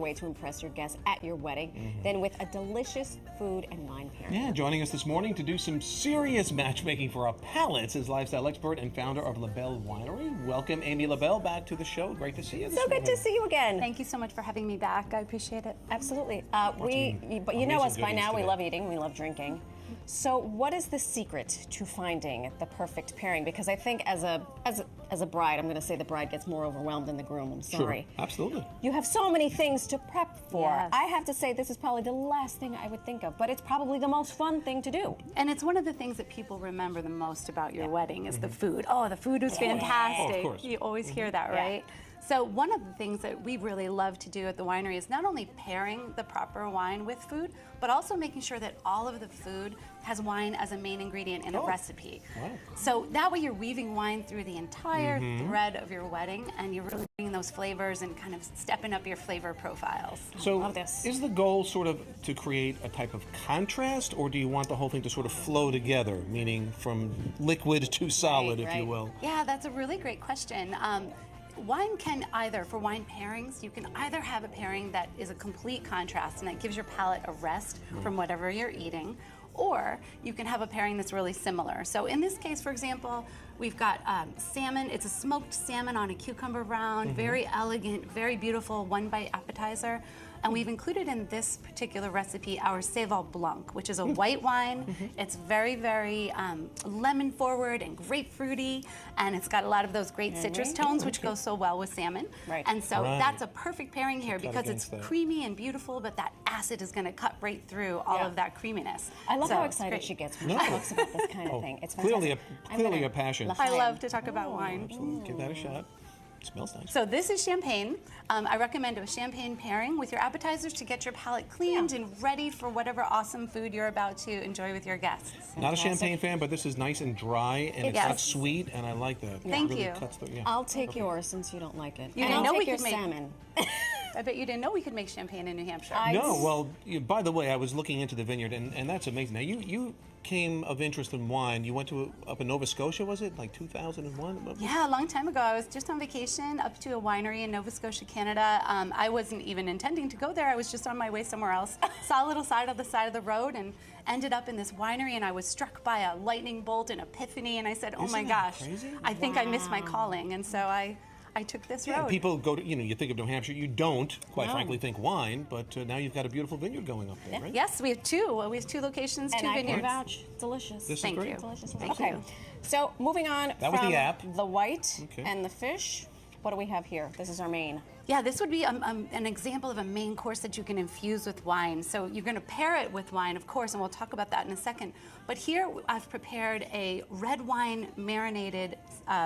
way to impress your guests at your wedding than with a delicious food and wine pairing. Yeah, joining us this morning to do some serious matchmaking for our palates is lifestyle expert and founder of Labelle Winery. Welcome, Amy Labelle, back to the show. Great to see you this morning. Good to see you again. Thank you so much for having me back. I appreciate it. Absolutely. But you know us by now. We love eating. We love drinking. So what is the secret to finding the perfect pairing? Because I think as a bride, I'm going to say the bride gets more overwhelmed than the groom. I'm sorry. Sure, absolutely. You have so many things to prep for. Yes. I have to say this is probably the last thing I would think of, but it's probably the most fun thing to do. And it's one of the things that people remember the most about your wedding is the food. Oh, the food was fantastic. Oh, of course. You always hear that, right? So one of the things that we really love to do at the winery is not only pairing the proper wine with food, but also making sure that all of the food has wine as a main ingredient in a recipe. Wow. So that way you're weaving wine through the entire thread of your wedding, and you're really bringing those flavors and kind of stepping up your flavor profiles. So love this. is the goal sort of to create a type of contrast, or do you want the whole thing to sort of flow together, meaning from liquid to solid, if you will? Yeah, that's a really great question. Wine can either, for wine pairings, you can either have a pairing that is a complete contrast and that gives your palate a rest from whatever you're eating, or you can have a pairing that's really similar. So in this case, for example, we've got salmon. It's a smoked salmon on a cucumber brown, very elegant, very beautiful one-bite appetizer. And we've included in this particular recipe our Cheval Blanc, which is a white wine. It's very, very lemon forward and grapefruity, and it's got a lot of those great citrus tones, which go so well with salmon. Right. And so that's a perfect pairing here because it's against that. creamy and beautiful, but that acid is going to cut right through all of that creaminess. I love So how it's excited great. she gets when she talks about this kind of thing. It's Clearly fantastic. a passion. I love to talk about wine. Absolutely. Give that a shot. It smells nice. So this is champagne. I recommend a champagne pairing with your appetizers to get your palate cleaned and ready for whatever awesome food you're about to enjoy with your guests. Not a champagne fan, but this is nice and dry, and it's not Yes. sweet, and I like that. Thank It really you. cuts the, I'll take yours since you don't like it. You and didn't I'll know take we your could make- salmon. I bet you didn't know we could make champagne in New Hampshire. No, well, by the way, I was looking into the vineyard, and that's amazing. Now, you came of interest in wine. You went to up in Nova Scotia, was it? Like 2001? Yeah, a long time ago. I was just on vacation up to a winery in Nova Scotia, Canada. I wasn't even intending to go there. I was just on my way somewhere else. Saw a little sign on the side of the road and ended up in this winery, and I was struck by a lightning bolt and epiphany, and I said, oh my Isn't that gosh, crazy? I think I missed my calling. And so I took this Yeah, road. people go to, you think of New Hampshire, you don't, quite frankly, think wine, but now you've got a beautiful vineyard going up there, right? Yes, we have two. We have two locations, And two I can vineyards. vouch. Delicious. This is Thank great. you. Delicious. Thank Okay. you. So moving on That was from the app. the white Okay. and the fish, what do we have here? This is our main. Yeah, this would be an example of a main course that you can infuse with wine. So you're going to pair it with wine, of course, and we'll talk about that in a second. But here I've prepared a red wine marinated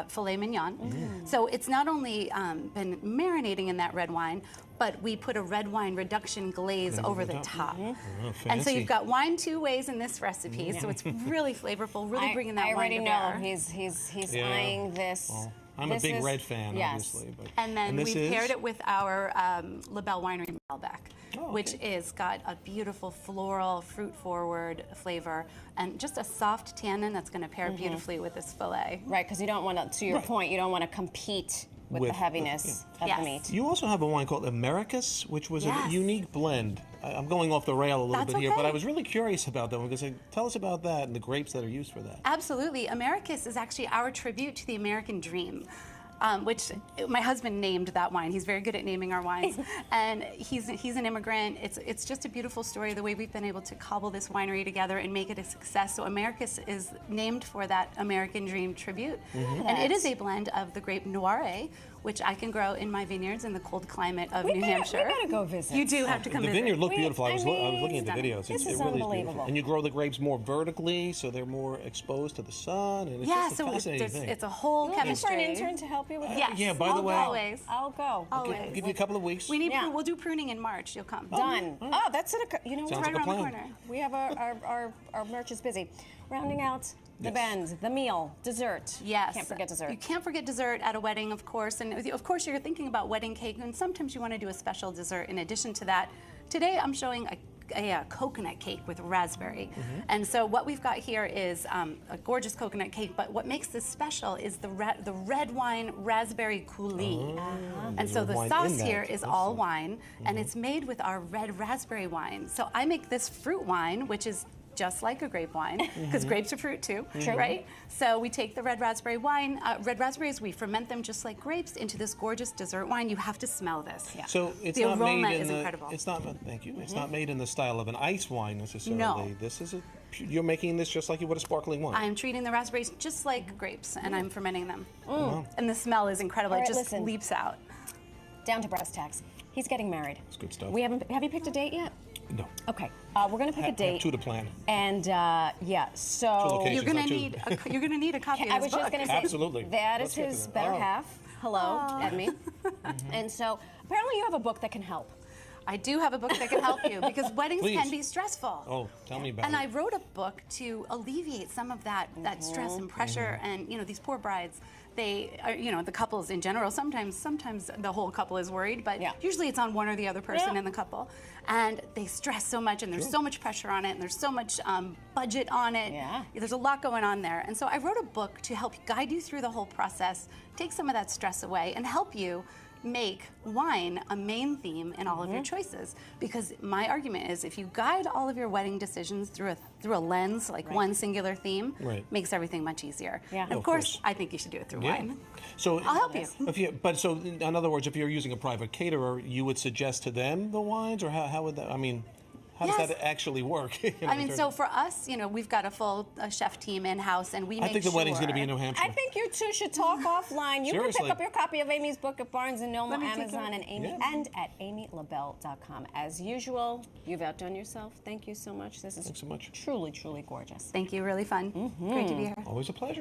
filet mignon. So it's not only been marinating in that red wine, but we put a red wine reduction glaze over the top. Oh, And so fancy. you've got wine two ways in this recipe, so it's really flavorful, really bringing that I wine already to know bear. he's Yeah. eyeing this. Well, I'm This a big is- red fan, yes. obviously. But, And then this we've is? paired it with our Labelle Winery Malbec, Oh, which okay. is got a beautiful floral, fruit-forward flavor and just a soft tannin that's going to pair beautifully with this fillet. Right, because you don't want to your point, you don't want to compete with the With- heaviness of Yes. the meat. You also have a wine called Americus, which was a Yes. unique blend. I'm going off the rail a little That's bit here, but okay. I was really curious about that one because tell us about that and the grapes that are used for that. Absolutely. Americus is actually our tribute to the American dream. Which my husband named that wine. He's very good at naming our wines, and he's an immigrant. It's just a beautiful story the way we've been able to cobble this winery together and make it a success. So Americus is named for that American dream tribute, and it is a blend of the grape Noire, which I can grow in my vineyards in the cold climate of New Hampshire. We gotta go visit. You do have to come The visit. vineyard looked beautiful. I was mean, looking at the stunning. videos. This it is really unbelievable. beautiful. And you grow the grapes more vertically, so they're more exposed to the sun. And it's Yeah, just a so fascinating thing. it's a whole Looking chemistry. for an intern to help you with Yes. that? Yeah, by the way- always. I'll go. I'll Always. give you a couple of weeks. We need. Yeah. We'll do pruning in March. You'll come. Done. Oh, that's it. You know, Sounds what? like right a around the plan. corner. We have our merch is busy. Rounding out the Yes. bend, the meal, dessert. Yes. Can't forget dessert. You can't forget dessert at a wedding, of course. And of course, you're thinking about wedding cake, and sometimes you want to do a special dessert in addition to that. Today, I'm showing a coconut cake with raspberry. And so what we've got here is a gorgeous coconut cake, but what makes this special is the red wine raspberry coulis. And so the sauce here is all wine, and it's made with our red raspberry wine. So I make this fruit wine, which is just like a grape wine, because grapes are fruit too, right? So we take the red raspberry wine, red raspberries, we ferment them just like grapes into this gorgeous dessert wine. You have to smell this. Yeah. So it's the not aroma made in is the, incredible. It's not. Thank you. It's not made in the style of an ice wine necessarily. No. This is you're making this just like you would a sparkling wine. I'm treating the raspberries just like grapes, and I'm fermenting them. Wow. And the smell is incredible. All right, It just listen. leaps out. Down to brass tacks. He's getting married. It's good stuff. Have you picked a date yet? No. Okay, we're gonna pick a date. Two to plan. And yeah, so locations. You're gonna not too- need a copy I of was this just book. gonna say Absolutely. that Let's is get to his that. better Oh. half. Hello, Edmy. And so apparently you have a book that can help. I do have a book that can help you because weddings Please. can be stressful. Oh, tell me about And it. I wrote a book to alleviate some of that stress and pressure. And these poor brides, they are, the couples in general. Sometimes the whole couple is worried, but usually it's on one or the other person in the couple. And they stress so much, and there's so much pressure on it, and there's so much budget on it. Yeah. There's a lot going on there. And so I wrote a book to help guide you through the whole process, take some of that stress away, and help you make wine a main theme in all of your choices. Because my argument is, if you guide all of your wedding decisions through a lens, like one singular theme, makes everything much easier. Yeah. And Of of course, course. I think you should do it through wine. So I'll help you. So in other words, if you're using a private caterer, you would suggest to them the wines, or how would that? I mean, how does Yes. that actually work? I mean, so for us, we've got a full chef team in-house, and we make I think the wedding's going to be in New Hampshire. I think you two should talk offline. You can Seriously. pick up your copy of Amy's book at Barnes & Noble, Let me take Amazon, it. and at amylabelle.com. As usual, you've outdone yourself. Thank you so much. This is Thanks so much. truly, truly gorgeous. Thank you. Really fun. Great to be here. Always a pleasure.